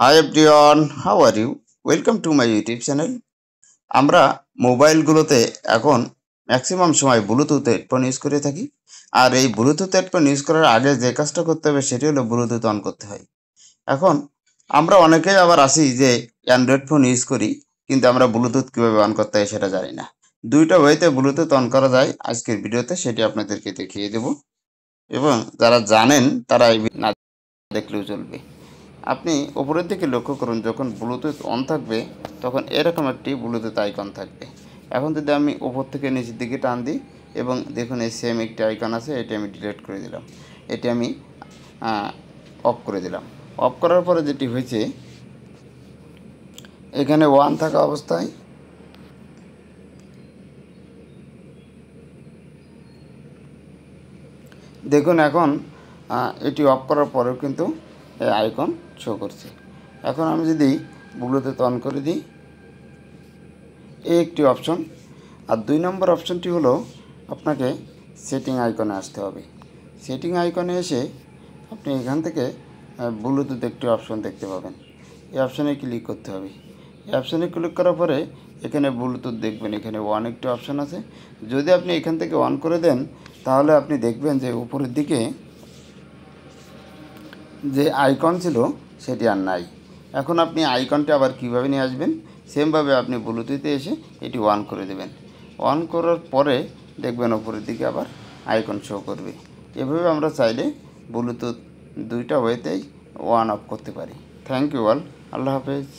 Hi everyone, how are you? Welcome to my YouTube channel. আমরা মোবাইলগুলোতে এখন maximum সময় Bluetooth headphone use করে থাকি। আর এই ব্লুটুথ হেডফোন ইউজ করার আগে যে কাজটা করতে হবে সেটি হলো ব্লুটুথ অন করতে হয়। এখন আমরা অনেকেই আবার আসি যে অ্যান্ড্রয়েড ফোন ইউজ করি, কিন্তু আমরা ব্লুটুথ কীভাবে অন করতে হয় সেটা জানি না। দুইটা ওয়েতে ব্লুটুথ অন করা যায়, আজকের ভিডিওতে সেটি আপনাদেরকে দেখিয়ে দেব। এবং যারা জানেন তারা এই না দেখলেও চলবে। আপনি উপরের দিকে লক্ষ্য করুন, যখন ব্লুটুথ অন থাকবে তখন এরকম একটি ব্লুটুথ আইকন থাকবে। এখন যদি আমি উপর থেকে নিচের দিকে টান দিই এবং দেখুন এই সেম একটি আইকন আছে, এটি আমি ডিলিট করে দিলাম, এটি আমি অফ করে দিলাম। অফ করার পরে যেটি হয়েছে, এখানে ওয়ান থাকা অবস্থায় দেখুন এখন এটি অফ করার পরেও কিন্তু এই আইকন শো করছে। এখন আমি যদি ব্লুটুথ অন করে দিই, এই একটি অপশন। আর 2 নম্বর অপশনটি হলো আপনাকে সেটিং আইকনে আসতে হবে। সেটিং আইকনে এসে আপনি এখান থেকে ব্লুটুথ একটি অপশন দেখতে পাবেন, এই অপশানে ক্লিক করতে হবে। এই অপশানে ক্লিক করার পরে এখানে ব্লুটুথ দেখবেন, এখানে ওয়ান একটি অপশান আছে। যদি আপনি এখান থেকে অন করে দেন তাহলে আপনি দেখবেন যে উপরের দিকে যে আইকন ছিল সেটি আর নাই। এখন আপনি আইকনটি আবার কীভাবে নিয়ে আসবেন, সেমভাবে আপনি ব্লুটুথে এসে এটি অন করে দেবেন। অন করার পরে দেখবেন উপরের দিকে আবার আইকন শো করবে। এভাবে আমরা চাইলে ব্লুটুথ দুইটা ওয়েতেই অন অফ করতে পারি। থ্যাংক ইউ অল, আল্লাহ হাফেজ।